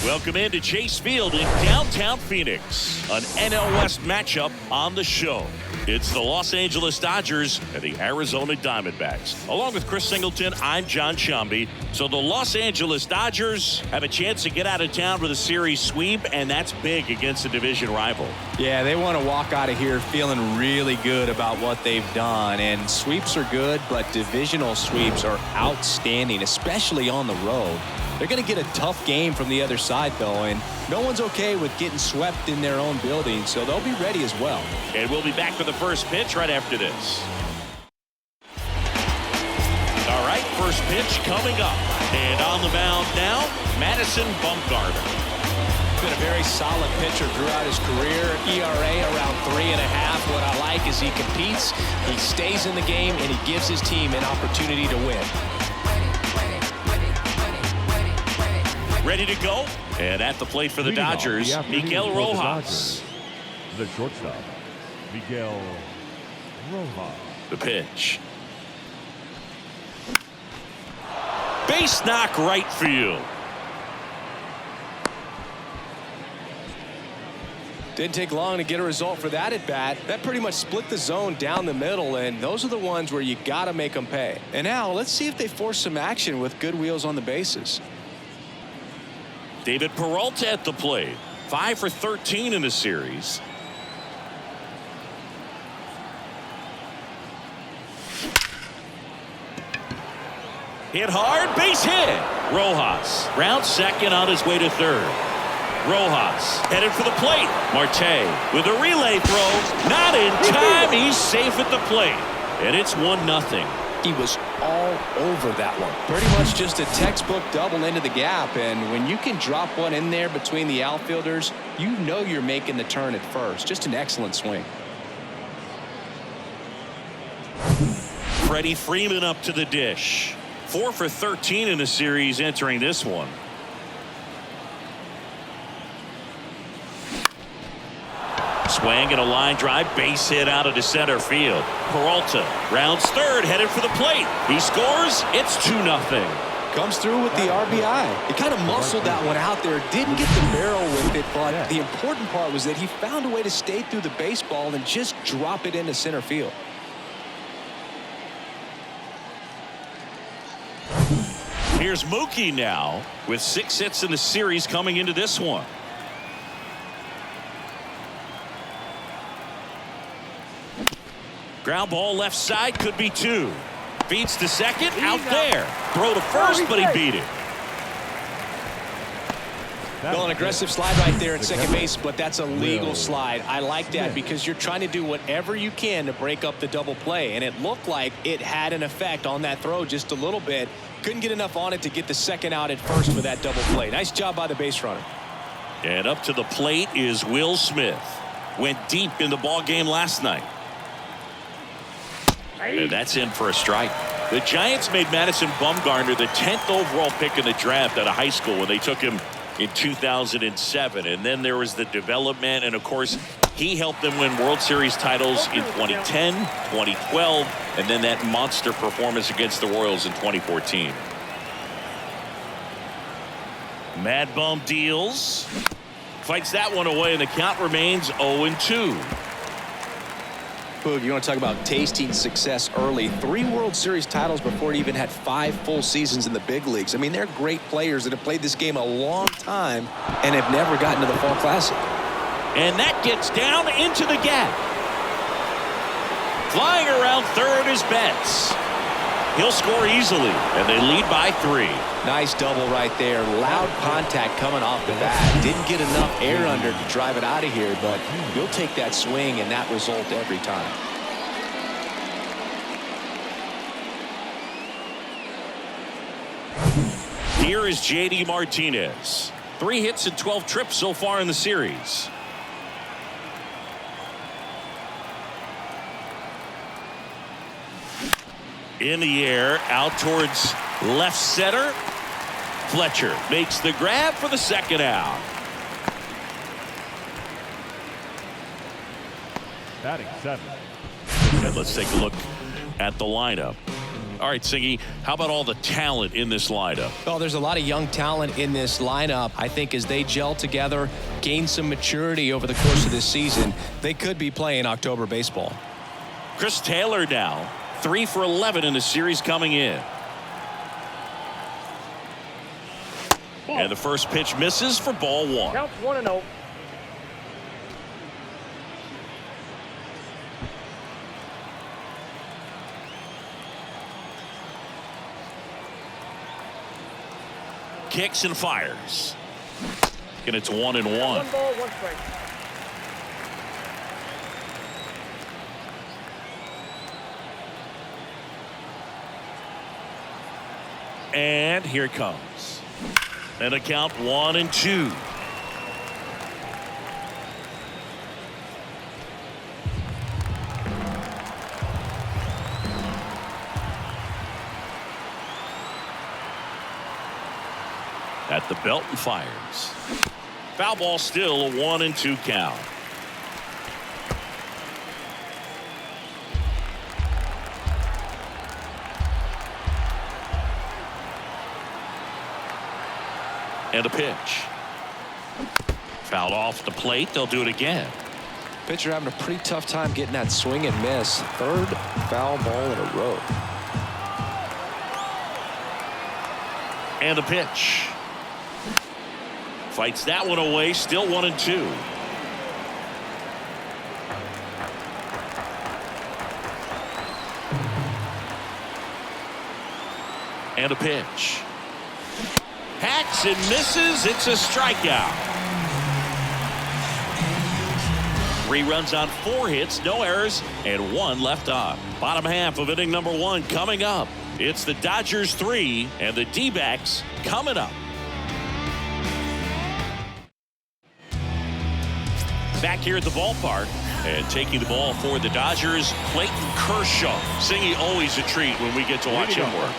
Welcome into Chase Field in downtown Phoenix. An NL West matchup on the show. It's the Los Angeles Dodgers and the Arizona Diamondbacks. Along with Chris Singleton, I'm John Shambi. So the Los Angeles Dodgers have a chance to get out of town with a series sweep, and that's big against a division rival. Yeah, they want to walk out of here feeling really good about what they've done. And sweeps are good, but divisional sweeps are outstanding, especially on the road. They're going to get a tough game from the other side, though, and no one's okay with getting swept in their own building, so they'll be ready as well. And we'll be back for the first pitch right after this. All right, first pitch coming up. And on the mound now, Madison Bumgarner. Been a very solid pitcher throughout his career. ERA around 3.5. What I like is he competes, he stays in the game, and he gives his team an opportunity to win. Ready to go, and at the plate for the Dodgers, Miguel Rojas. The shortstop, Miguel Rojas. The pitch. Base knock right field. Didn't take long to get a result for that at bat. That pretty much split the zone down the middle, and those are the ones where you got to make them pay. And now let's see if they force some action with good wheels on the bases. David Peralta at the plate. 5 for 13 in the series. Hit hard, base hit. Rojas rounds second on his way to third. Rojas headed for the plate. Marte with a relay throw. Not in time. He's safe at the plate. And it's 1-0. He was all over that one. Pretty much just a textbook double into the gap, and when you can drop one in there between the outfielders, you know you're making the turn at first. Just an excellent swing. Freddie Freeman up to the dish. 4 for 13 in the series entering this one. Swing and a line drive, base hit out into center field. Peralta rounds third, headed for the plate. He scores. It's 2-0. Comes through with the RBI. He kind of muscled that one out there. Didn't get the barrel with it, but the important part was that he found a way to stay through the baseball and just drop it into center field. Here's Mookie now with 6 hits in the series coming into this one. Ground ball left side, could be 2. Feeds to second, out there. Throw to first, but he beat it. Well, an aggressive slide right there at second base, but that's a legal slide. I like that because you're trying to do whatever you can to break up the double play, and it looked like it had an effect on that throw just a little bit. Couldn't get enough on it to get the second out at first for that double play. Nice job by the base runner. And up to the plate is Will Smith. Went deep in the ball game last night. And that's in for a strike. The Giants made Madison Bumgarner the 10th overall pick in the draft out of high school when they took him in 2007. And then there was the development, and of course he helped them win World Series titles in 2010, 2012, and then that monster performance against the Royals in 2014. Mad Bum deals, fights that one away, and the count remains 0-2. Boog, you want to talk about tasting success early. 3 World Series titles before he even had 5 full seasons in the big leagues. I mean, they're great players that have played this game a long time and have never gotten to the Fall Classic. And that gets down into the gap. Flying around third is Betts. He'll score easily, and they lead by 3. Nice double right there. Loud contact coming off the bat. Didn't get enough air under to drive it out of here, but you'll take that swing and that result every time. Here is J.D. Martinez. 3 hits and 12 trips so far in the series. In the air, out towards left center. Fletcher makes the grab for the second out. Batting 7. And let's take a look at the lineup. All right, Singy, how about all the talent in this lineup? Well, there's a lot of young talent in this lineup. I think as they gel together, gain some maturity over the course of this season, they could be playing October baseball. Chris Taylor now, 3 for 11 in the series coming in. And the first pitch misses for ball 1. Count 1-0. Kicks and fires. And it's 1-1. 1 ball, 1 strike. And here it comes. And a count 1-2. At the belt and fires. Foul ball, still a 1-2 count. And a pitch. Fouled off the plate. They'll do it again. Pitcher having a pretty tough time getting that swing and miss. 3rd foul ball in a row. And a pitch. Fights that one away. Still 1-2. And a pitch. Hacks and misses. It's a strikeout. 3 runs on 4 hits, no errors, and 1 left on. Bottom half of inning number 1 coming up. It's the Dodgers 3 and the D-backs coming up. Back here at the ballpark and taking the ball for the Dodgers, Clayton Kershaw. Singy, always a treat when we get to watch him work.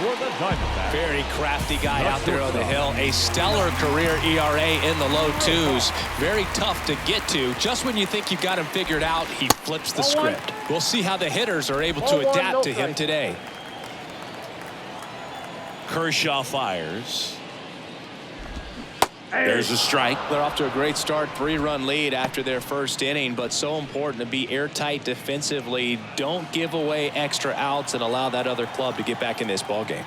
Very crafty guy out there on the hill. A stellar career ERA in the low 2s. Very tough to get to. Just when you think you've got him figured out, he flips the script. We'll see how the hitters are able to adapt to him today. Kershaw fires. There's a strike. They're off to a great start, 3-run lead after their first inning, but so important to be airtight defensively. Don't give away extra outs and allow that other club to get back in this ball game.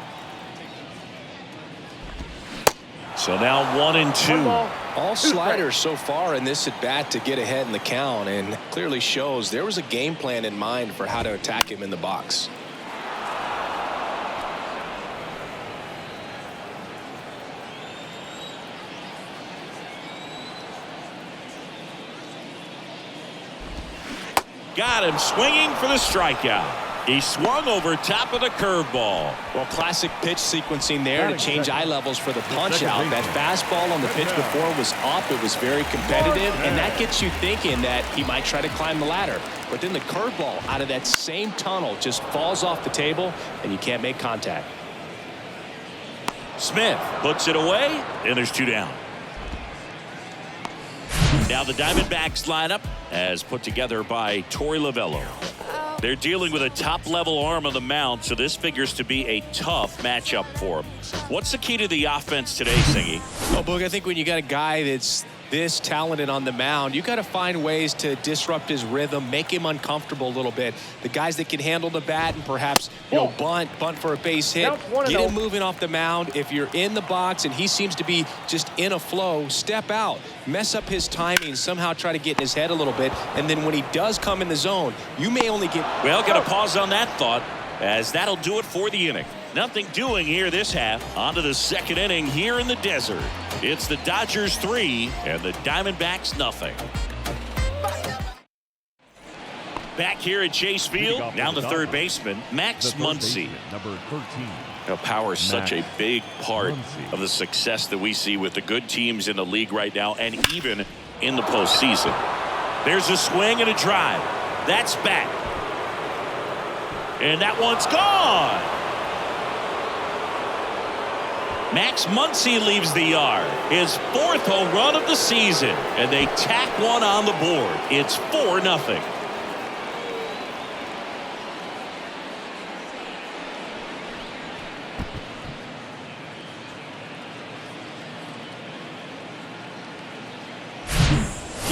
So now 1-2. All sliders so far in this at bat to get ahead in the count, and clearly shows there was a game plan in mind for how to attack him in the box. Got him swinging for the strikeout. He swung over top of the curveball. Well, classic pitch sequencing there to change eye levels for the punch out. That fastball on the pitch before was up. It was very competitive, and that gets you thinking that he might try to climb the ladder. But then the curveball out of that same tunnel just falls off the table, and you can't make contact. Smith puts it away, and there's 2 down. Now the Diamondbacks lineup as put together by Torey Lovullo. They're dealing with a top-level arm on the mound, so this figures to be a tough matchup for them. What's the key to the offense today, Singy? Well, Boog, I think when you got a guy that's this talented on the mound, you got to find ways to disrupt his rhythm, make him uncomfortable a little bit. The guys that can handle the bat and perhaps bunt for a base hit, get him moving off the mound. If you're in the box and he seems to be just in a flow, step out, mess up his timing, somehow try to get in his head a little bit, and then when he does come in the zone, you may only get... Well, got to pause on that thought, as that'll do it for the inning. Nothing doing here this half. On to the second inning here in the desert. It's the Dodgers 3 and the Diamondbacks nothing. Back here at Chase Field, down the third baseman, Max Muncy. Number 13. Now, power is such a big part of the success that we see with the good teams in the league right now, and even in the postseason. There's a swing and a drive. That's back. And that one's gone. Max Muncy leaves the yard. His 4th home run of the season. And they tack one on the board. It's 4-0.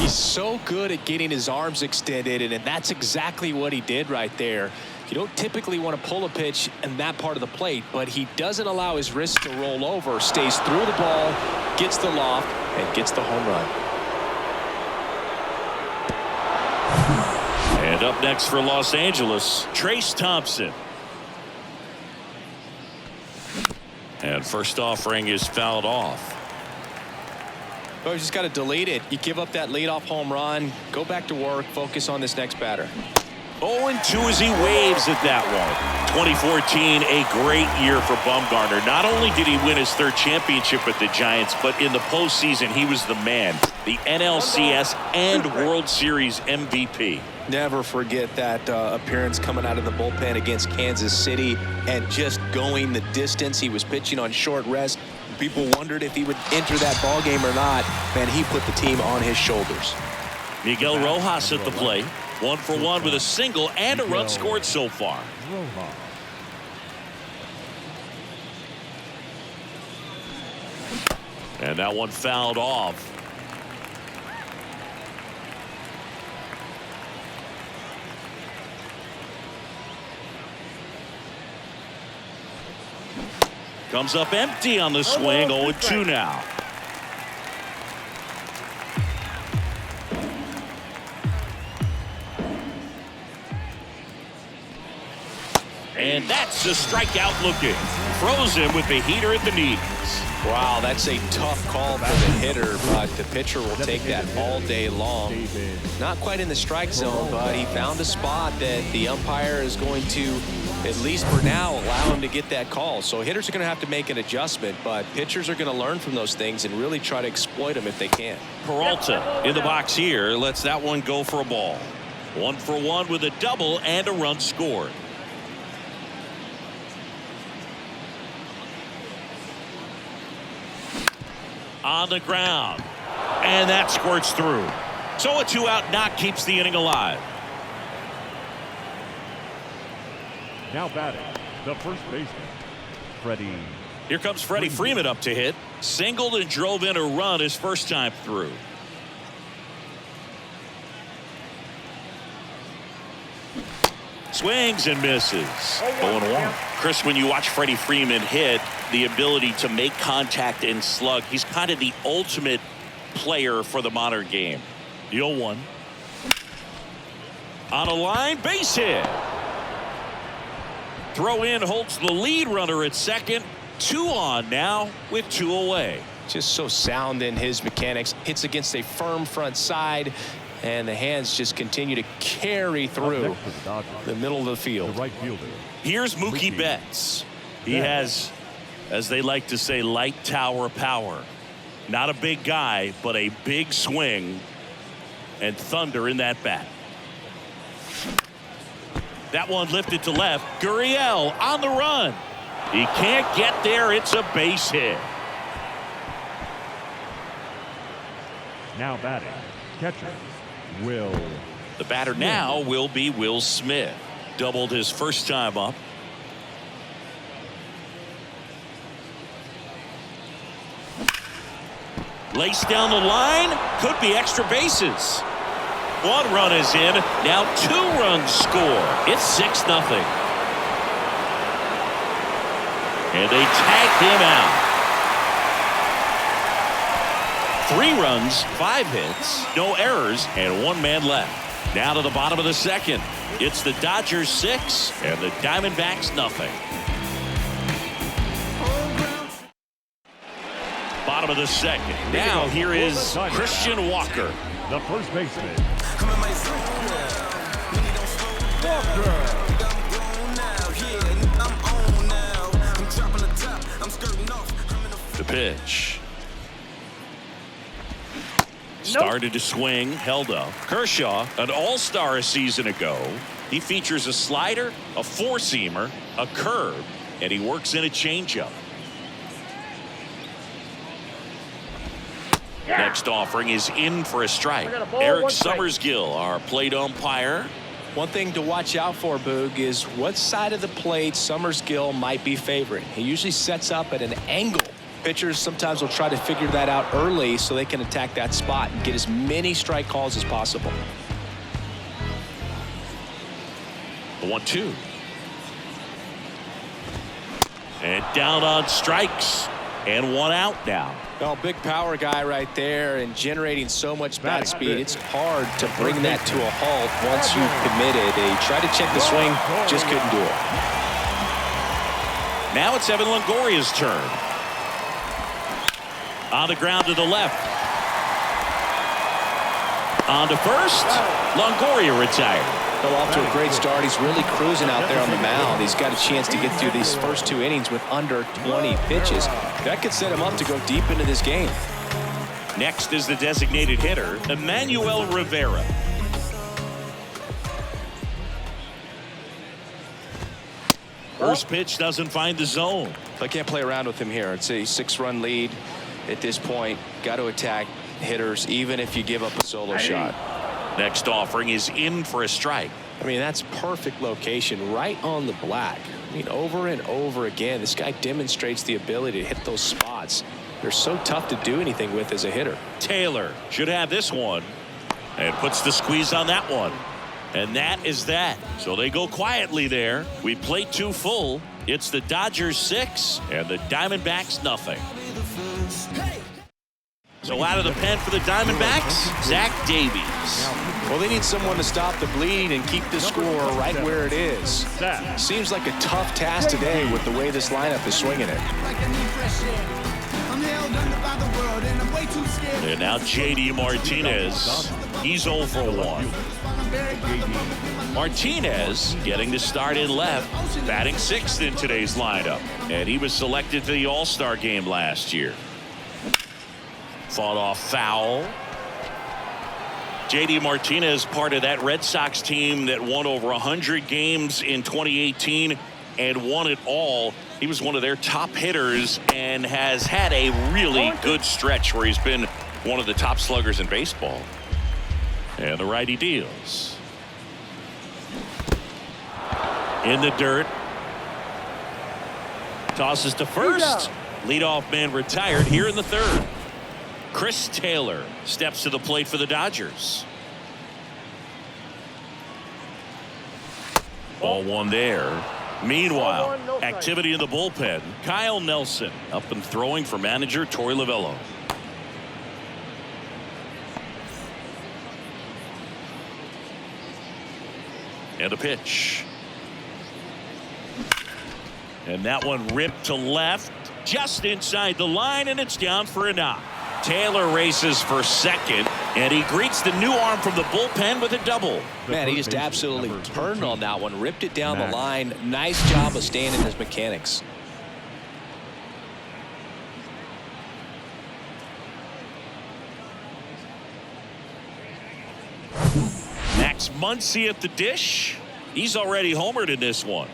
He's so good at getting his arms extended, and that's exactly what he did right there. You don't typically want to pull a pitch in that part of the plate, but he doesn't allow his wrist to roll over, stays through the ball, gets the loft, and gets the home run. And up next for Los Angeles, Trace Thompson. And first offering is fouled off. Oh, you just got to delete it. You give up that leadoff home run, go back to work, focus on this next batter. 0-2 as he waves at that one. 2014, a great year for Bumgarner. Not only did he win his third championship with the Giants, but in the postseason, he was the man. The NLCS and World Series MVP. Never forget that appearance coming out of the bullpen against Kansas City and just going the distance. He was pitching on short rest. People wondered if he would enter that ball game or not. Man, he put the team on his shoulders. Miguel Rojas at the plate. 1 for 1 with a single and a run scored so far. And that one fouled off. Comes up empty on the swing. 0-2 now. And that's a strikeout looking. Throws him with the heater at the knees. Wow, that's a tough call for the hitter, but the pitcher will take that all day long. Not quite in the strike zone, but he found a spot that the umpire is going to, at least for now, allow him to get that call. So hitters are going to have to make an adjustment, but pitchers are going to learn from those things and really try to exploit them if they can. Peralta in the box here lets that one go for a ball. 1 for 1 with a double and a run scored. On the ground, and that squirts through. So a 2-out knock keeps the inning alive. Now batting, the first baseman, Freddie. Here comes Freddie Freeman up to hit. Singled and drove in a run his first time through. Swings and misses. 0-1. Chris, when you watch Freddie Freeman hit, the ability to make contact and slug, he's kind of the ultimate player for the modern game. The 0-1. On a line, base hit. Throw in holds the lead runner at second. 2 on now with 2 away. Just so sound in his mechanics. Hits against a firm front side, and the hands just continue to carry through the middle of the field. The right fielder. Here's Mookie Betts. He has, as they like to say, light tower power. Not a big guy, but a big swing and thunder in that bat. That one lifted to left. Gurriel on the run. He can't get there. It's a base hit. Now batting, catcher, Will. The batter now will be Will Smith. Doubled his first time up. Laced down the line. Could be extra bases. 1 run is in. Now 2 runs score. It's 6-0. And they tag him out. 3 runs, 5 hits, no errors, and 1 man left. Now to the bottom of the second. It's the Dodgers 6 and the Diamondbacks nothing. Bottom of the second. Now here is Christian Walker. The first baseman, The pitch. Started to swing, held up. Kershaw, an all-star a season ago. He features a slider, a four-seamer, a curve, and he works in a changeup. Next offering is in for a strike. Eric Summersgill, our plate umpire. One thing to watch out for, Boog, is what side of the plate Summersgill might be favoring. He usually sets up at an angle Pitchers sometimes will try to figure that out early so they can attack that spot and get as many strike calls as possible. The 1-2. And down on strikes. And one out now. Well, big power guy right there and generating so much bat speed. It's hard to bring that to a halt once you've committed. They tried to check the swing, just couldn't do it. Now it's Evan Longoria's turn. On the ground to the left. On to first. Longoria retired. Well, off to a great start. He's really cruising out there on the mound. He's got a chance to get through these first 2 innings with under 20 pitches. That could set him up to go deep into this game. Next is the designated hitter, Emmanuel Rivera. First pitch doesn't find the zone. I can't play around with him here. It's a 6-run lead at this point. Got to attack hitters even if you give up a solo shot. Next offering is in for a strike. I mean, that's perfect location right on the black. I mean, over and over again, this guy demonstrates the ability to hit those spots. They're so tough to do anything with as a hitter. Taylor should have this one and puts the squeeze on that one. And that is that. So they go quietly there. We play 2 full. It's the Dodgers 6 and the Diamondbacks nothing. So out of the pen for the Diamondbacks, Zach Davies. Well, they need someone to stop the bleed and keep the score right where it is. Seems like a tough task today with the way this lineup is swinging it. And now J.D. Martinez. He's 0 for 1. Martinez getting the start in left, batting 6th in today's lineup. And he was selected to the All-Star game last year. Fought off foul. J.D. Martinez, part of that Red Sox team that won over 100 games in 2018 and won it all. He was one of their top hitters and has had a really good stretch where he's been one of the top sluggers in baseball. And the righty deals. In the dirt. Tosses to first. Leadoff man retired here in the 3rd. Chris Taylor steps to the plate for the Dodgers. Ball 1 there. Meanwhile, activity in the bullpen. Kyle Nelson up and throwing for manager Torey Lovullo. And a pitch. And that one ripped to left, just inside the line, and it's down for a knock. Taylor races for second, and he greets the new arm from the bullpen with a double. Man, he just absolutely turned on that one, ripped it down the line. Nice job of staying in his mechanics. Max Muncy at the dish. He's already homered in this one.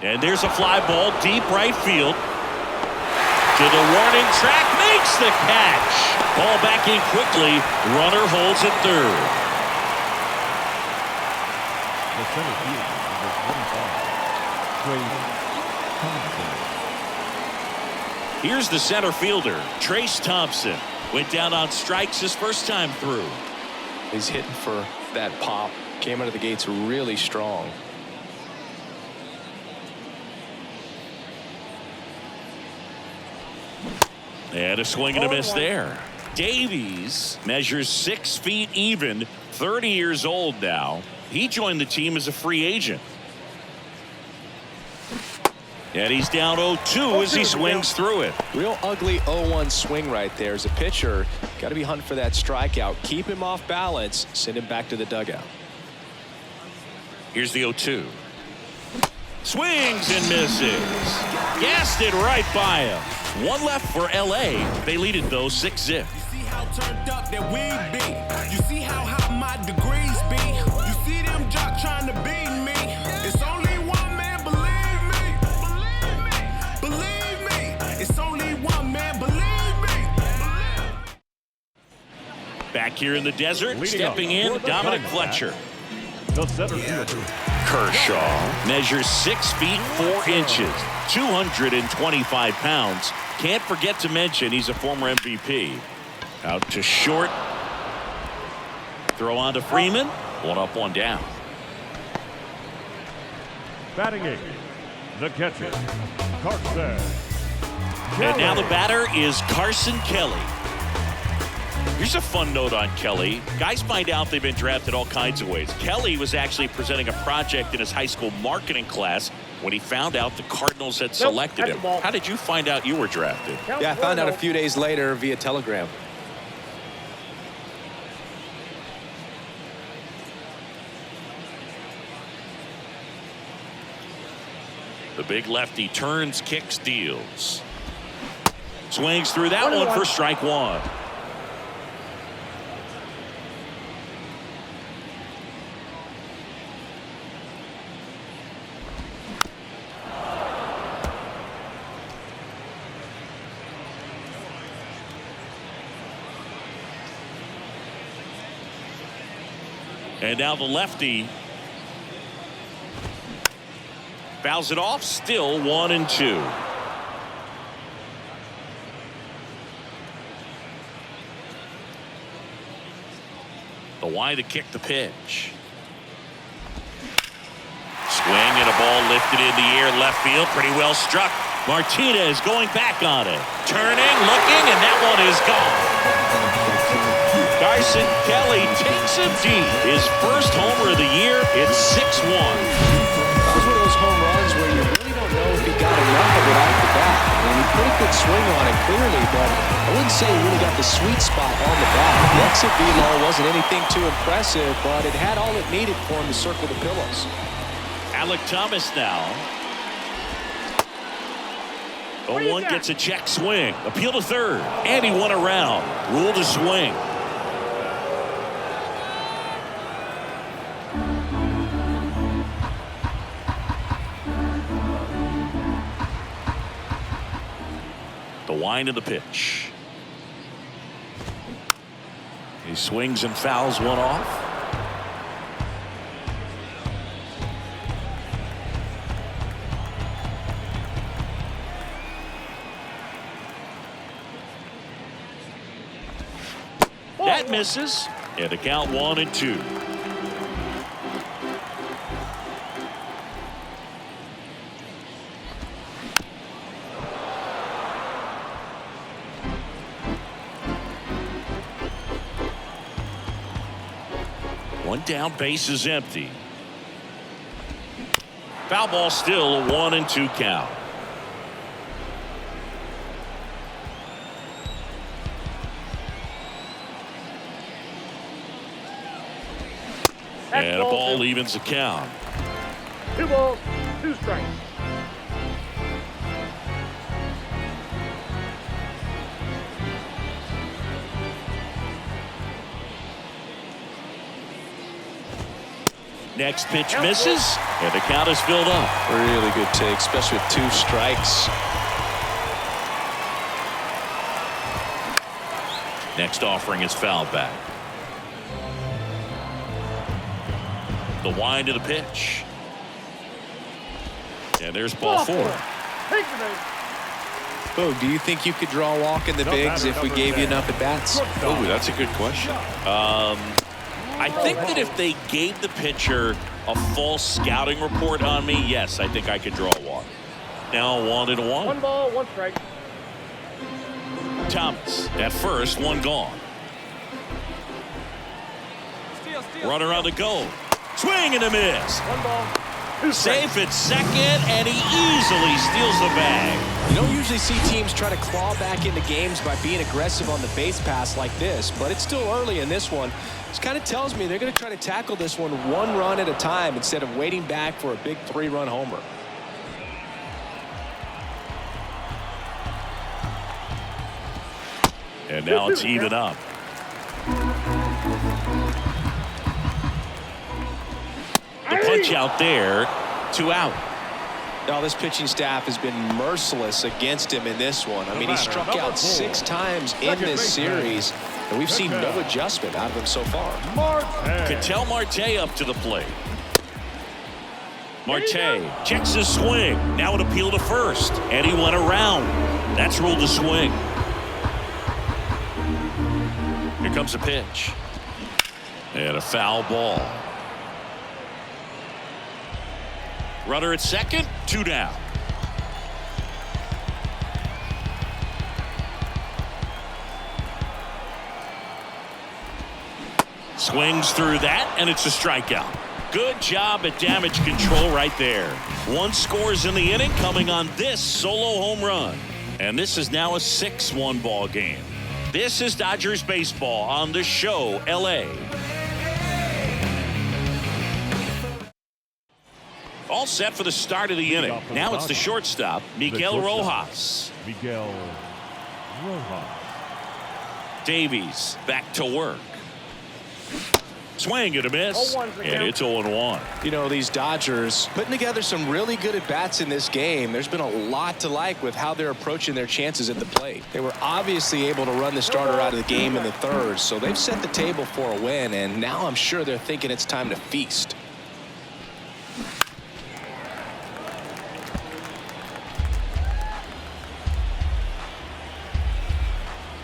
And there's a fly ball deep right field. To the warning track, makes the catch. Ball back in quickly. Runner holds at 3rd. The center fielder, number 25, Trace Thompson. Here's the center fielder, Trace Thompson. Went down on strikes his first time through. He's hitting for that pop. Came out of the gates really strong. And a swing and a miss there. Davies measures 6 feet even, 30 years old now. He joined the team as a free agent. And he's down 0-2 as he swings through it. Real ugly 0-1 swing right there. As a pitcher, got to be hunting for that strikeout. Keep him off balance. Send him back to the dugout. Here's the 0-2. Swings and misses. Gassed it right by him. One left for L.A. They lead it, though, 6-zip. You see how turned up that we be. You see how high my degrees be. You see them jock trying to beat me. It's only one man, believe me. Believe me. It's only one man, believe me. Back here in the desert, stepping in, Dominic Fletcher. The center fielder, Kershaw measures 6 feet 4 inches, 225 pounds. Can't forget to mention he's a former MVP. Out to short. Throw on to Freeman. 1 up, 1 down. Batting 8, the catcher, Carson. And now the batter is Carson Kelly. Here's a fun note on Kelly. Guys find out they've been drafted all kinds of ways. Kelly was actually presenting a project in his high school marketing class when he found out the Cardinals had selected him. How did you find out you were drafted? Yeah, I found out a few days later via telegram. The big lefty turns, kicks, deals. Swings through that one for strike 1. And now the lefty fouls it off. Still 1-2. The wide to kick the pitch. Swing and a ball lifted in the air left field. Pretty well struck. Martinez going back on it. Turning, looking, and that one is gone. Carson Kelly takes him deep. His first homer of the year. It's 6-1. That was one of those home runs where you really don't know if he got enough of it off the bat. I mean, he put a good swing on it clearly, but I wouldn't say he really got the sweet spot on the bat. The exit velo wasn't anything too impressive, but it had all it needed for him to circle the pillows. Alec Thomas now. 0-1 gets a check swing. Appeal to third. And he won around. Rule to swing. The wind of the pitch. He swings and fouls one off. That misses. And the count 1-2. One down, base is empty. Foul ball, still a 1-2 count. And a ball evens the count. 2 balls, 2 strikes. Next pitch misses, and the count is filled up. Really good take, especially with 2 strikes. Next offering is fouled back. The wind of the pitch. And there's ball 4. Oh, do you think you could draw a walk in the bigs if we gave you enough at bats? Oh, that's a good question. I think that if they gave the pitcher a false scouting report on me, yes, I think I could draw a walk. Now 1-1. 1 ball, 1 strike. Thomas at first, 1 gone. Runner on the go. Swing and a miss. 1 ball, 2 strikes. Safe at second, and he easily steals the bag. You don't usually see teams try to claw back into games by being aggressive on the base pass like this, but it's still early in this one. This kind of tells me they're going to try to tackle this one 1 run at a time instead of waiting back for a big 3-run homer. And now it's even up. The punch out there, 2 out. Now this pitching staff has been merciless against him in this one. I mean, he struck out 6 times in this series, and we've seen no adjustment out of him so far. Ketel Marte up to the plate. Marte checks his swing. Now an appeal to first. And he went around. That's ruled a swing. Here comes a pitch. And a foul ball. Runner at second. 2 down. Swings through that, and it's a strikeout. Good job at damage control right there. 1 scores in the inning coming on this solo home run. And this is now a 6-1 ball game. This is Dodgers baseball on the show, LA. All set for the start of the inning. Now it's the shortstop, Miguel Rojas. Miguel Rojas. Davies back to work. Swing and a miss. 0-1 for And him. it's 0-1. You know, these Dodgers putting together some really good at-bats in this game. There's been a lot to like with how they're approaching their chances at the plate. They were obviously able to run the starter out of the game in the third, so they've set the table for a win, and now I'm sure they're thinking it's time to feast.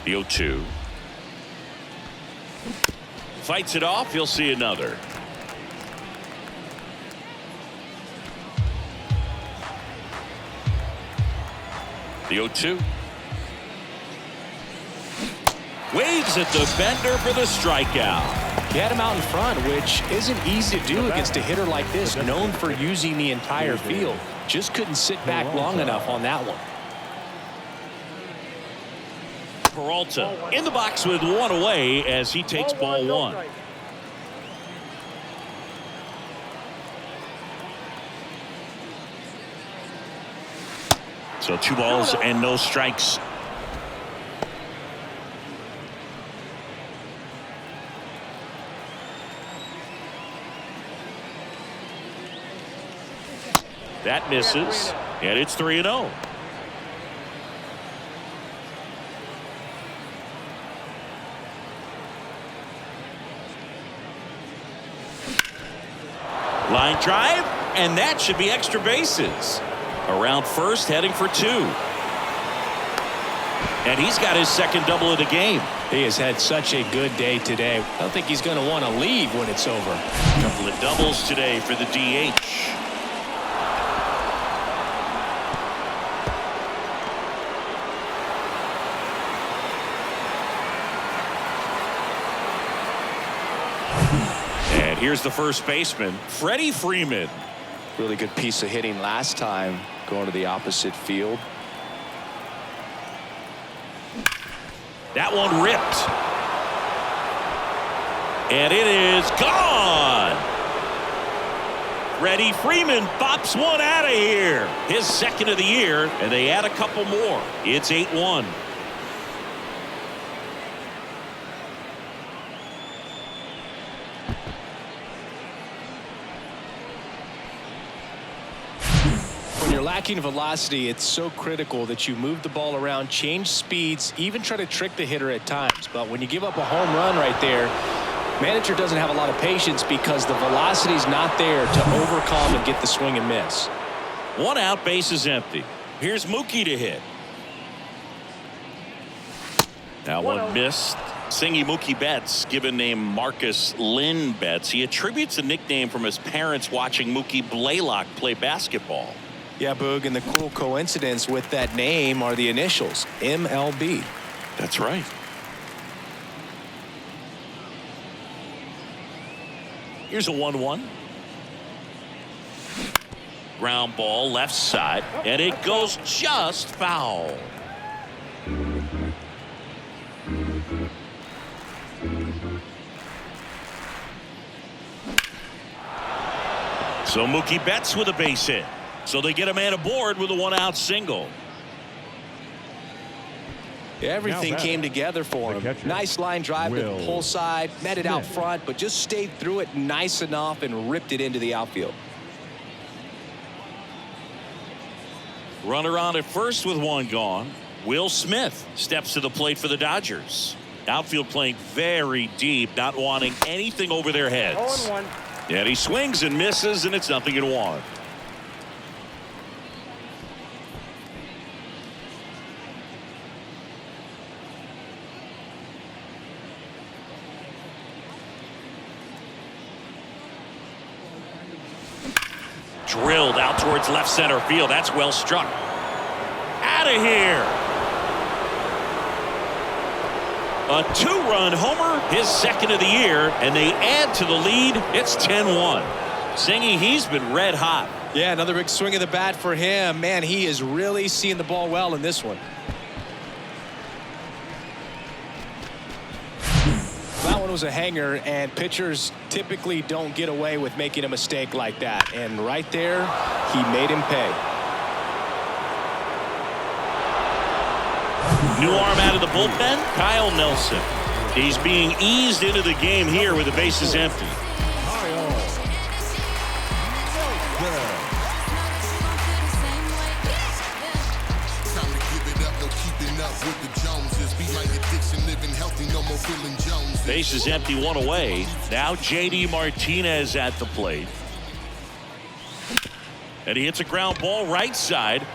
The 0-2. Fights it off. He'll see another. The 0-2. Waves at the bender for the strikeout. He had him out in front, which isn't easy to do against a hitter like this, known for using the entire field. Just couldn't sit back long enough on that one. Peralta in the box with 1 away as he takes ball 1. So 2 balls and no strikes. That misses, and it's 3-0. Line drive, and that should be extra bases. Around first, heading for 2. And he's got his second double of the game. He has had such a good day today. I don't think he's going to want to leave when it's over. A couple of doubles today for the DH. And here's the first baseman, Freddie Freeman. Really good piece of hitting last time, going to the opposite field. That one ripped. And it is gone. Freddie Freeman pops one out of here. His second of the year, and they add a couple more. It's 8-1. When you're lacking velocity, it's so critical that you move the ball around, change speeds, even try to trick the hitter at times. But when you give up a home run right there, manager doesn't have a lot of patience because the velocity's not there to overcome and get the swing and miss. 1 out, base is empty. Here's Mookie to hit. Now one missed. Singy Mookie Betts, given name Marcus Lynn Betts. He attributes a nickname from his parents watching Mookie Blaylock play basketball. Yeah, Boog, and the cool coincidence with that name are the initials, MLB. That's right. Here's a 1-1. Ground ball left side, and it goes just foul. So Mookie Betts with a base hit. So they get a man aboard with a 1-out single. Everything came together for him. Nice line drive to the pull side, met it out front, but just stayed through it nice enough and ripped it into the outfield. Runner on at first with 1 gone. Will Smith steps to the plate for the Dodgers. Outfield playing very deep, not wanting anything over their heads. 0-1. And he swings and misses, and it's 0-1. Drilled out towards left center field. That's well struck. Out of here. A 2-run homer, his second of the year, and they add to the lead. It's 10-1. Zingy, he's been red hot. Yeah, another big swing of the bat for him. Man, he is really seeing the ball well in this one. That one was a hanger, and pitchers typically don't get away with making a mistake like that. And right there, he made him pay. New arm out of the bullpen, Kyle Nelson. He's being eased into the game here with the bases empty. Bases empty, one away. Now JD Martinez at the plate. And he hits a ground ball right side.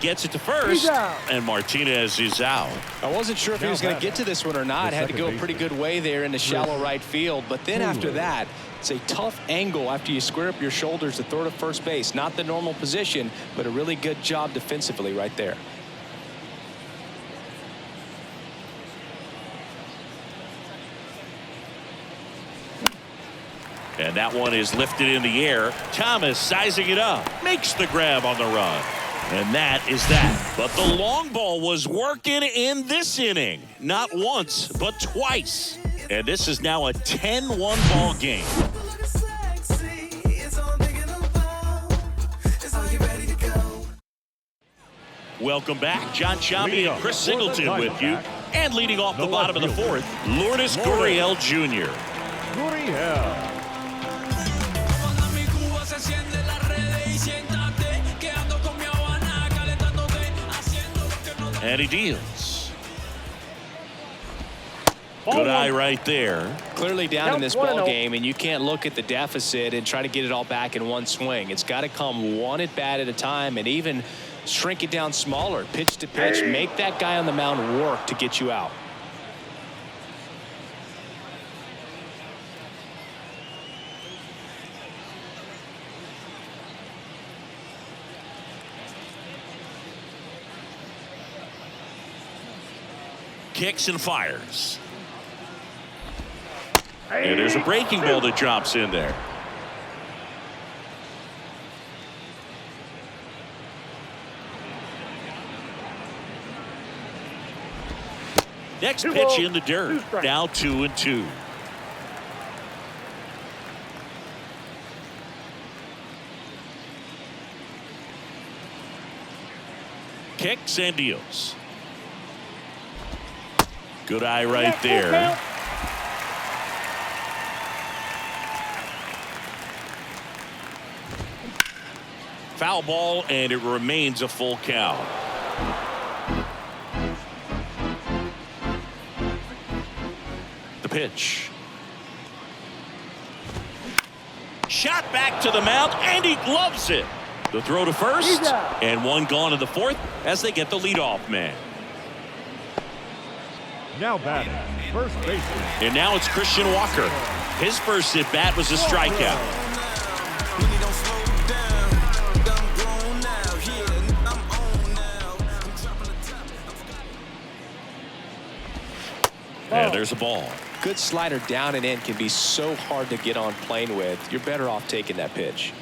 Gets it to first, and Martinez is out. I wasn't sure if he was going to get to this one or not. Had to go a pretty good way there in the shallow right field. But then after that, it's a tough angle after you square up your shoulders to throw to first base. Not the normal position, but a really good job defensively right there. And that one is lifted in the air. Thomas sizing it up. Makes the grab on the run. And that is that. But the long ball was working in this inning. Not once, but twice. And this is now a 10-1 ball game. Welcome back. John Sciambi and Chris Singleton with you. And leading off the bottom of the fourth, Lourdes Gurriel Jr. Gurriel. And he deals. Good eye right there. Clearly down in this ball game, and you can't look at the deficit and try to get it all back in one swing. It's got to come one at bat at a time, and even shrink it down smaller, pitch to pitch. Make that guy on the mound work to get you out. Kicks and fires. And there's a breaking ball that drops in there. Next pitch in the dirt. Now 2-2. Kicks and deals. Good eye right there. Foul ball, and it remains a full count. The pitch. Shot back to the mound, and he gloves it. The throw to first, and one gone in the fourth as they get the leadoff man. Now batting, first baseman. And now it's Christian Walker. His first at bat was a strikeout. And there's a ball. Good slider down and in can be so hard to get on plane with. You're better off taking that pitch.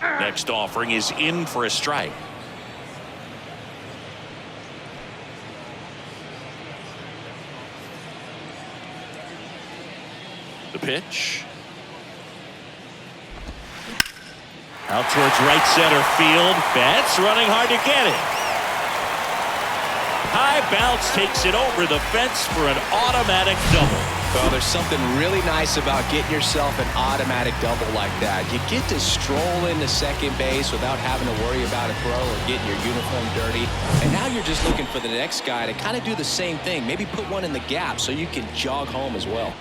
Next offering is in for a strike. The pitch. Out towards right center field. Betts running hard to get it. High bounce takes it over the fence for an automatic double. Well, there's something really nice about getting yourself an automatic double like that. You get to stroll into second base without having to worry about a throw or getting your uniform dirty. And now you're just looking for the next guy to kind of do the same thing. Maybe put one in the gap so you can jog home as well.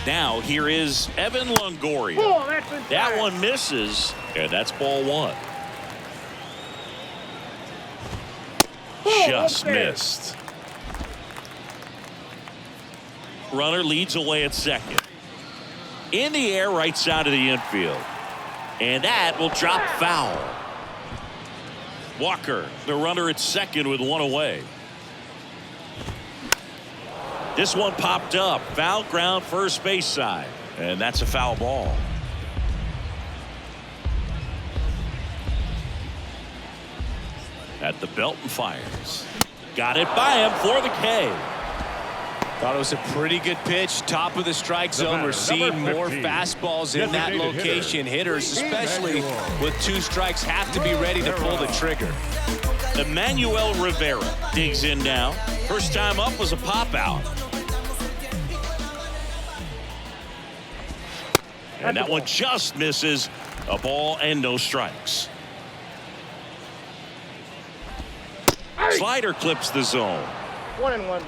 Now here is Evan Longoria. That one misses, and that's ball one. Just missed. runner leads away at second. In the air, right side of the infield. And that will drop foul. Walker, the runner at second with one away. This one popped up. Foul ground, first base side. And that's a foul ball. At the belt and fires. Got it by him for the K. Thought it was a pretty good pitch. Top of the strike zone. We're seeing more fastballs in that location. Hitters, especially with 2 strikes, have to be ready to pull the trigger. Emmanuel Rivera digs in now. First time up was a pop out. And that one just misses. A ball and no strikes. Slider clips the zone. 1-1.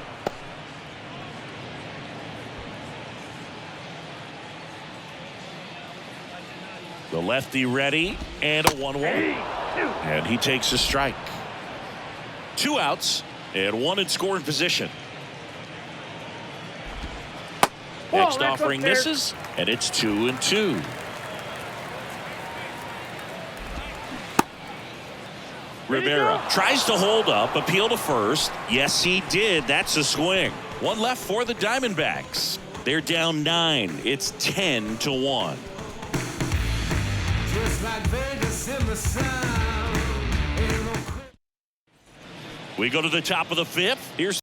The lefty ready and a 1-1. And he takes a strike. 2 outs and 1 in scoring position. Next offering misses, and it's 2-2. Rivera tries to hold up, appeal to first. Yes, he did. That's a swing. 1 left for the Diamondbacks. They're down 9. It's 10-1. We go to the top of the 5th. Here's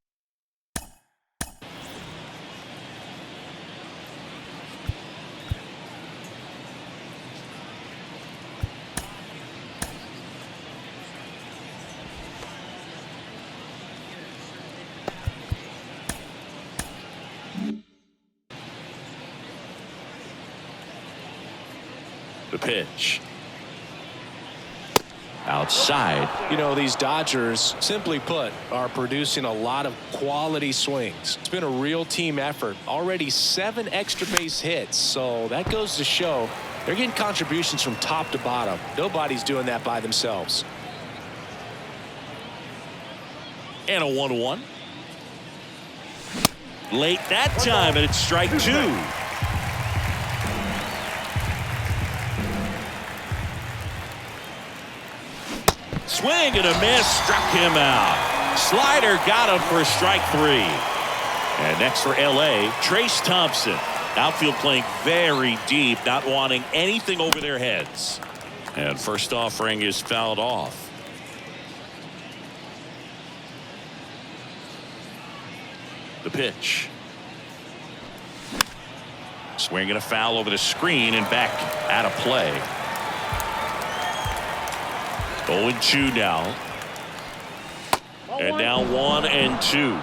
the pitch. Outside. You know, these Dodgers, simply put, are producing a lot of quality swings. It's been a real team effort. Already 7 extra base hits, so that goes to show they're getting contributions from top to bottom. Nobody's doing that by themselves. And a 1-1. Late that time, and it's strike 2. Swing and a miss, struck him out. Slider got him for strike 3. And next for LA, Trace Thompson. Outfield playing very deep, not wanting anything over their heads. And first offering is fouled off. The pitch. Swing and a foul over the screen and back out of play. 0-2 now. And now 1-2.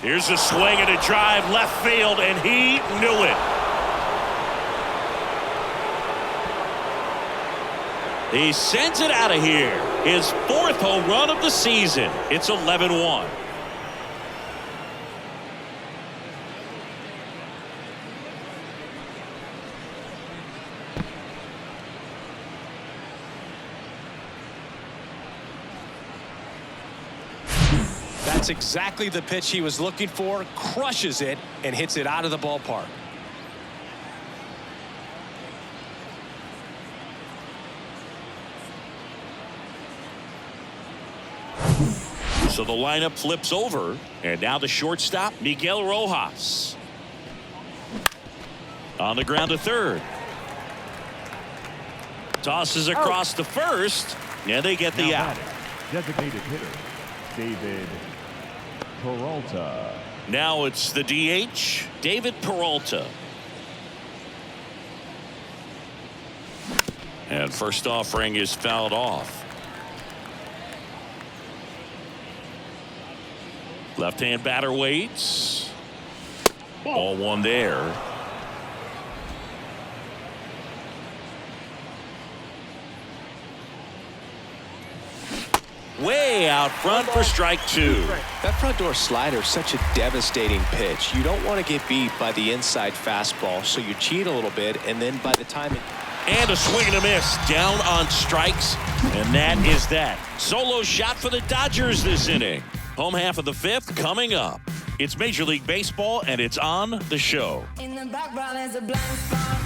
Here's a swing and a drive left field, and he knew it. He sends it out of here. His 4th home run of the season. It's 11-1. That's exactly the pitch he was looking for. Crushes it and hits it out of the ballpark. So the lineup flips over, and now the shortstop, Miguel Rojas. On the ground to third. Tosses across to first, and they get the out. Designated hitter, David Peralta. Now it's the DH, David Peralta. And first offering is fouled off. Left-hand batter waits. Ball 1 there. Way out front for strike 2. That front door slider is such a devastating pitch. You don't want to get beat by the inside fastball, so you cheat a little bit, and then by the time And a swing and a miss. Down on strikes. And that is that. Solo shot for the Dodgers this inning. Home half of the fifth coming up. It's Major League Baseball, and it's on the show. In the background is a blind spot.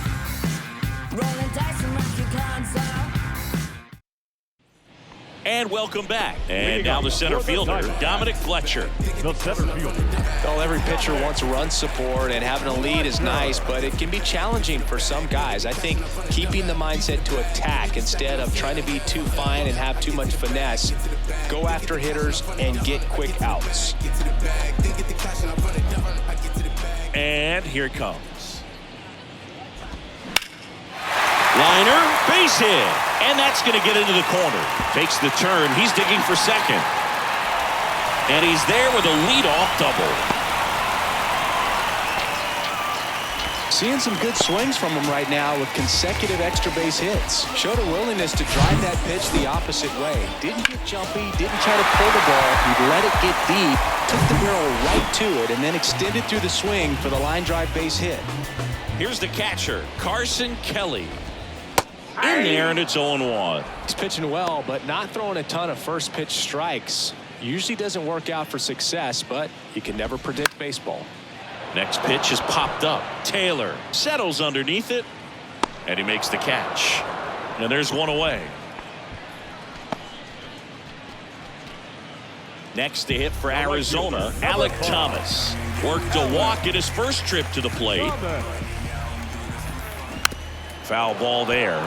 Rolling dice and rock your cards out. And welcome back. And now the center fielder, Dominic Fletcher. The center fielder. Well, every pitcher wants run support, and having a lead is nice, but it can be challenging for some guys. I think keeping the mindset to attack instead of trying to be too fine and have too much finesse, go after hitters and get quick outs. And here it comes. Liner, base hit. And that's going to get into the corner. Takes the turn. He's digging for second. And he's there with a leadoff double. Seeing some good swings from him right now with consecutive extra base hits. Showed a willingness to drive that pitch the opposite way. Didn't get jumpy, didn't try to pull the ball. He let it get deep, took the barrel right to it, and then extended through the swing for the line drive base hit. Here's the catcher, Carson Kelly. In there, and it's 0-1. He's pitching well, but not throwing a ton of first pitch strikes. Usually doesn't work out for success, but you can never predict baseball. Next pitch is popped up. Taylor settles underneath it, and he makes the catch. And there's one away. Next to hit for Arizona, Alek Thomas. Worked a walk in his first trip to the plate. Foul ball there.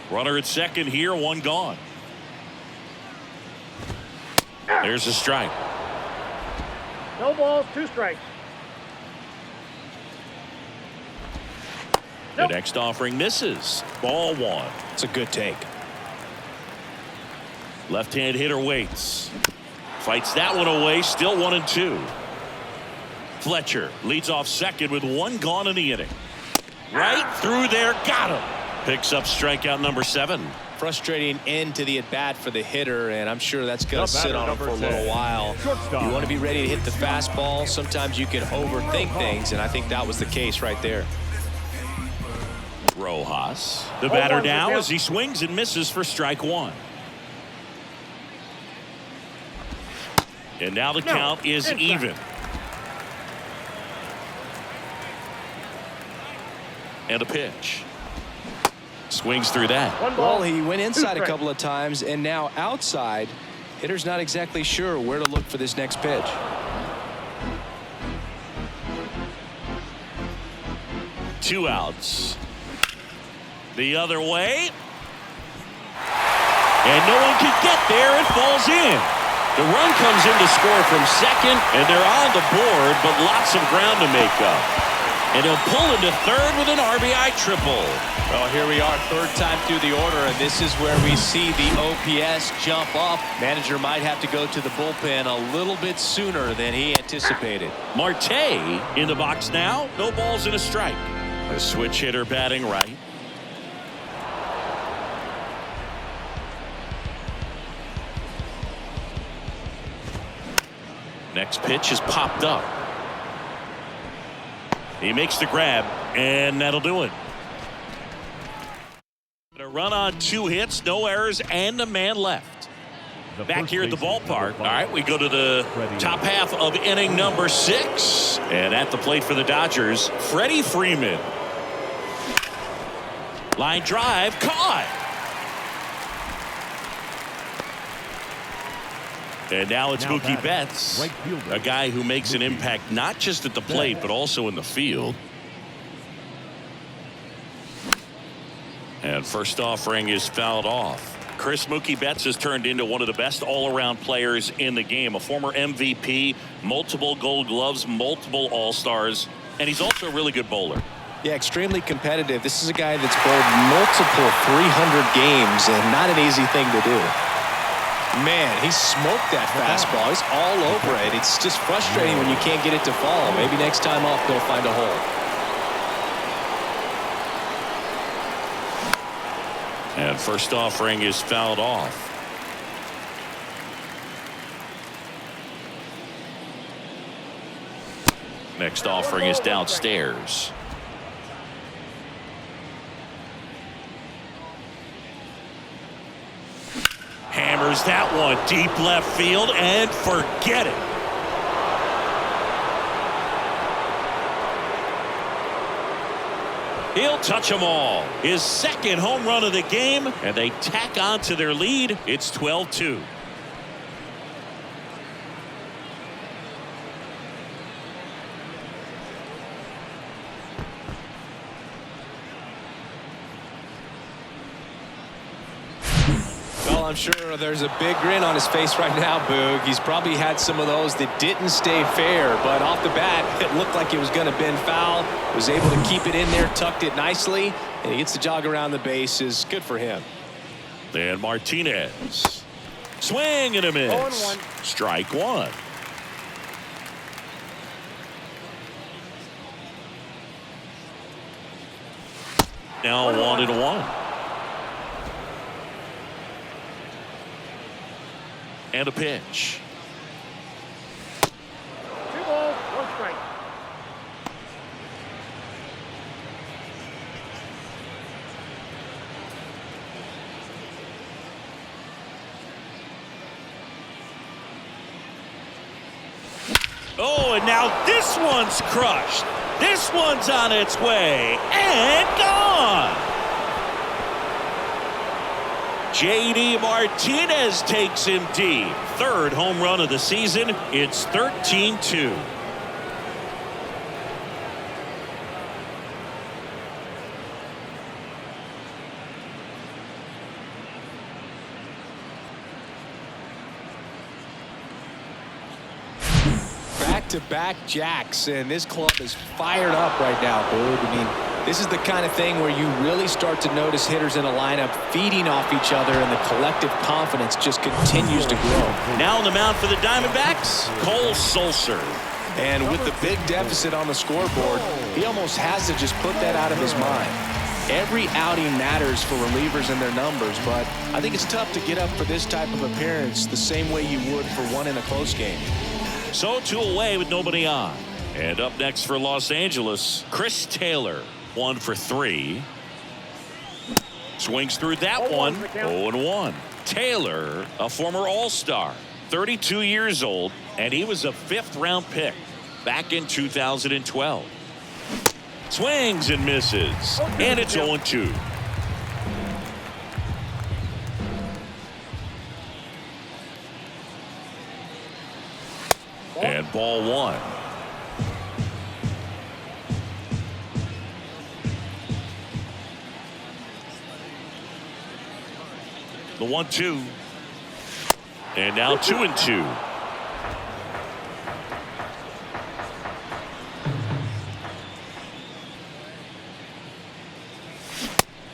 Runner at second here, one gone. There's a strike. No balls, 2 strikes. The next offering misses. Ball 1. It's a good take. Left-hand hitter waits. Fights that one away. Still 1-2. Fletcher leads off second with 1 gone in the inning. Right through there. Got him. Picks up strikeout number 7. Frustrating end to the at-bat for the hitter, and I'm sure that's going to sit on him for a little while. You want to be ready to hit the fastball. Sometimes you can overthink things, and I think that was the case right there. Rojas. The batter now as he swings and misses for strike 1. And now the count is even. And a pitch. Swings through that. Well, he went inside a couple of times, and now outside. Hitter's not exactly sure where to look for this next pitch. Two outs. The other way. And no one can get there. It falls in. The run comes in to score from second, and they're on the board, but lots of ground to make up. And he'll pull into third with an RBI triple. Well, here we are, third time through the order, and this is where we see the OPS jump up. Manager might have to go to the bullpen a little bit sooner than he anticipated. Marte in the box now. No balls and a strike. A switch hitter batting right. Next pitch is popped up. He makes the grab, and that'll do it. A run on 2 hits, no errors, and a man left. Back here at the ballpark. All right, we go to the top half of inning number 6. And at the plate for the Dodgers, Freddie Freeman. Line drive, caught. And now it's Mookie Betts, a guy who makes an impact not just at the plate, but also in the field. And first offering is fouled off. Chris, Mookie Betts has turned into one of the best all-around players in the game. A former MVP, multiple Gold Gloves, multiple All-Stars, and he's also a really good bowler. Yeah, extremely competitive. This is a guy that's bowled multiple 300 games, and not an easy thing to do. Man, he smoked that fastball. He's all over it. It's just frustrating when you can't get it to fall. Maybe next time up they'll find a hole. And first offering is fouled off. Next offering is downstairs. Hammers that one deep left field and forget it. He'll touch them all. His second home run of the game, and they tack on to their lead. It's 12-2. I'm sure there's a big grin on his face right now, Boog. He's probably had some of those that didn't stay fair, but off the bat, it looked like it was going to bend foul. Was able to keep it in there, tucked it nicely, and he gets the jog around the bases. Good for him. And Martinez. Swing and a miss. 0-1. Strike one. Now 1-1. And a pitch. 2 balls, 1 strike. Oh, and now this one's crushed. This one's on its way and gone. J.D. Martinez takes him deep. Third home run of the season. It's 13-2. Back-to-back jacks, and this club is fired up right now, Boog. I mean, this is the kind of thing where you really start to notice hitters in a lineup feeding off each other, and the collective confidence just continues to grow. Now on the mound for the Diamondbacks, Cole Sulser. And with the big deficit on the scoreboard, he almost has to just put that out of his mind. Every outing matters for relievers and their numbers, but I think it's tough to get up for this type of appearance the same way you would for one in a close game. So 2 away with nobody on. And up next for Los Angeles, Chris Taylor. 1 for 3. Swings through that one. 0-1. Taylor, a former All-Star, 32 years old, and he was a 5th-round pick back in 2012. Swings and misses, and it's 0-2. And ball 1. The 1-2. And now 2-2.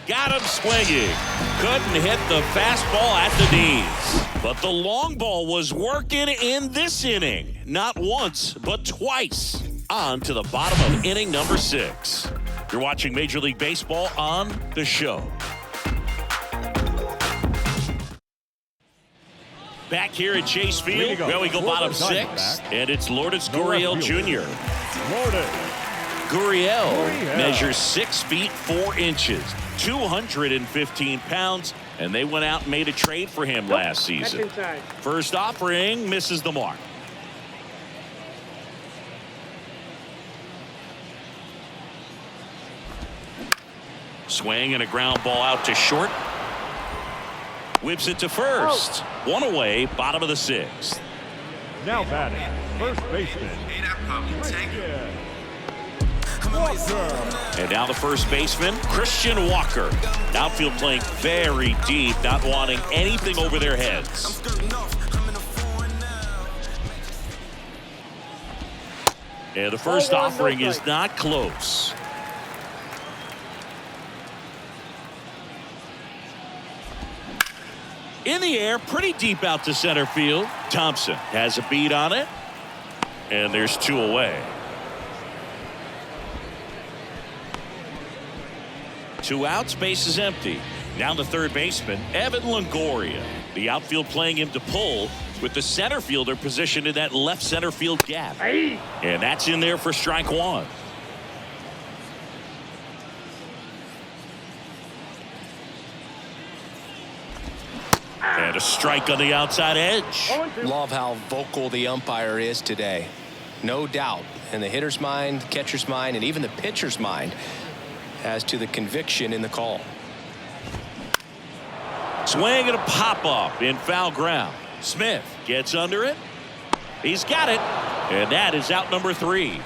Got him swinging. Couldn't hit the fastball at the knees. But the long ball was working in this inning. Not once, but twice. On to the bottom of inning number 6. You're watching Major League Baseball on The Show. Back here at Chase Field, where we go bottom 6, and it's Lourdes Gurriel Jr. Gurriel measures 6 feet 4 inches, 215 pounds, and they went out and made a trade for him last season. First offering misses the mark. Swing and a ground ball out to short. Whips it to first. 1 away, bottom of the 6th. Now batting, first baseman. And now the first baseman, Christian Walker. Outfield playing very deep, not wanting anything over their heads. And the first offering is not close. In the air, pretty deep out to center field. Thompson has a beat on it. And there's 2 away. 2 outs, base is empty. Now the third baseman, Evan Longoria. The outfield playing him to pull. with the center fielder positioned in that left center field gap. And that's in there for strike one. And a strike on the outside edge. Love how vocal the umpire is today. No doubt in the hitter's mind, catcher's mind, and even the pitcher's mind as to the conviction in the call. Swing and a pop up in foul ground. Smith gets under it. He's got it. And that is out number 3.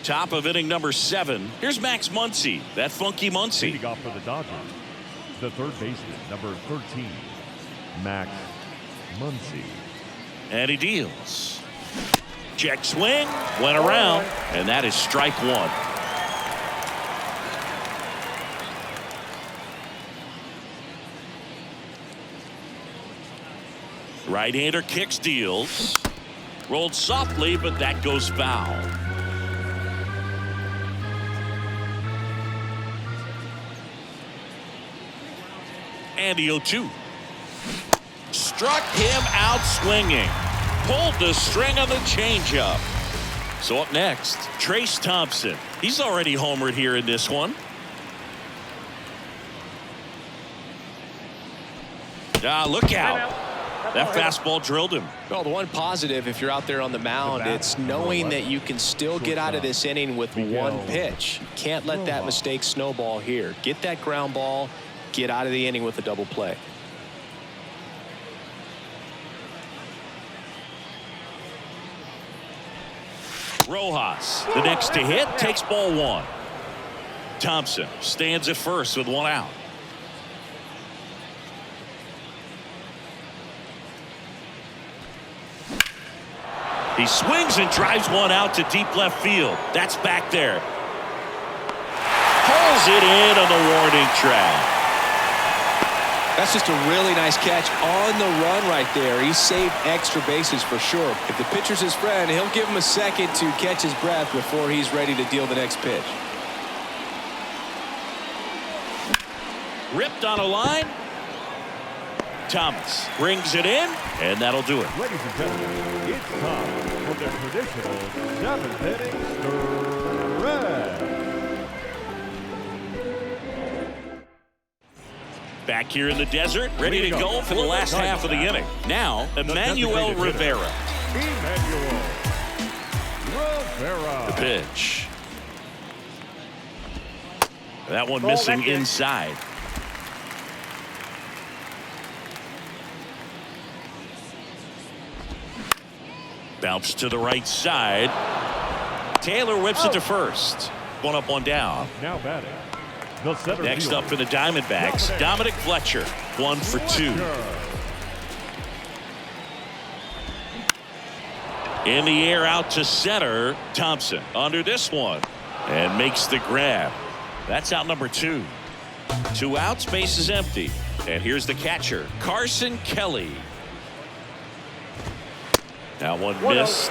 Top of inning number 7. Here's Max Muncy, that funky Muncy. Leading off for the Dodgers, the third baseman, number 13, Max Muncy. And he deals. Check swing, went around, and that is strike 1. Right-hander kicks, deals. Rolled softly, but that goes foul. And the 0-2. Struck him out swinging. Pulled the string on the changeup. So up next, Trace Thompson. He's already homered here in this one. Look out. That fastball drilled him. Well, the one positive if you're out there on the mound, it's knowing that you can still get out of this inning with one pitch. You can't let that mistake snowball here. Get that ground ball, get out of the inning with a double play. Rojas, the next to hit, takes ball 1. Thompson stands at first with 1 out. He swings and drives 1 out to deep left field. That's back there. Pulls it in on the warning track. That's just a really nice catch on the run right there. He saved extra bases for sure. If the pitcher's his friend, he'll give him a second to catch his breath before he's ready to deal the next pitch. Ripped on a line. Thomas brings it in, and that'll do it. Ladies and gentlemen, it's time for the traditional 7th inning stretch. Back here in the desert, ready to go for the last half of the inning. Now, Emmanuel Rivera. Emmanuel Rivera. The pitch. That one missing inside. Bounce to the right side. Taylor whips it to first. 1 up, 1 down. Now batting. The center Next fielder, up for the Diamondbacks, Dominic Fletcher. 1 for 2. In the air out to center. Thompson under this one and makes the grab. That's out number 2. 2 outs, base is empty. And here's the catcher, Carson Kelly. That one missed.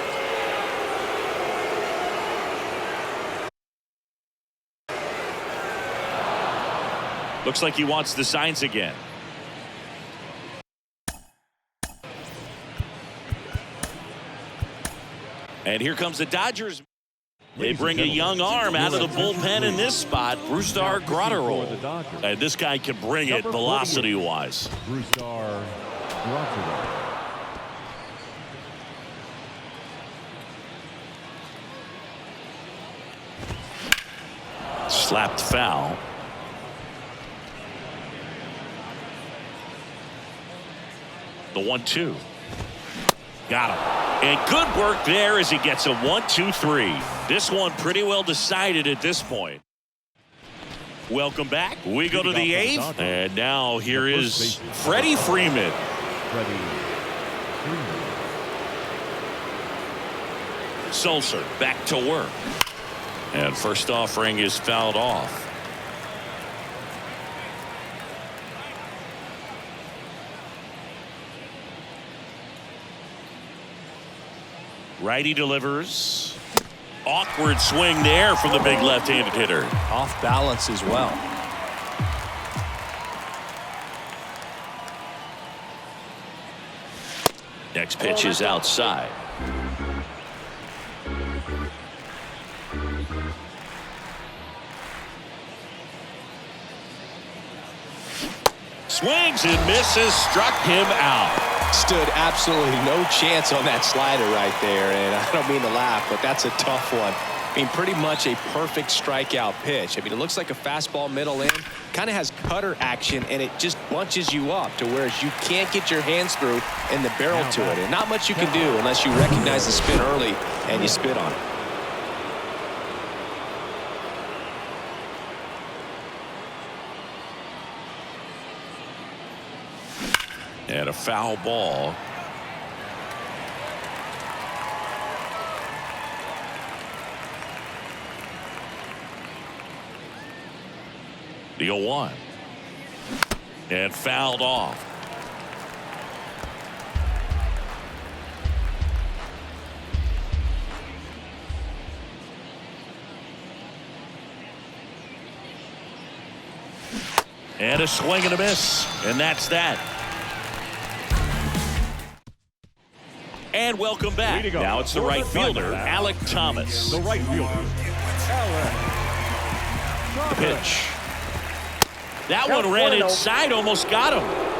Looks like he wants the signs again. And here comes the Dodgers. They bring a young arm out of the bullpen in this spot, Brusdar Graterol. And this guy can bring it velocity-wise. Brusdar Graterol. Slapped foul. The 1-2. Got him. And good work there as he gets a 1-2-3. This one pretty well decided at this point. Welcome back. We go to the 8th. And now here is Freddie Freeman. Freddie Freeman. Sulser back to work. And first offering is fouled off. Righty delivers. Awkward swing there from the big left-handed hitter. Off balance as well. Next pitch is outside. Swings and misses, struck him out. Stood absolutely no chance on that slider right there, and I don't mean to laugh, but that's a tough one. I mean, pretty much a perfect strikeout pitch. I mean, it looks like a fastball middle in, kind of has cutter action, and it just bunches you up to whereas you can't get your hands through and the barrel to it, and not much you can do unless you recognize the spin early and you spit on it. And a foul ball. The 0-1. And fouled off. And a swing and a miss. And that's that. And welcome back. Now it's the right fielder, Alek Thomas. The right fielder, Alek. The pitch. That one ran inside, almost got him.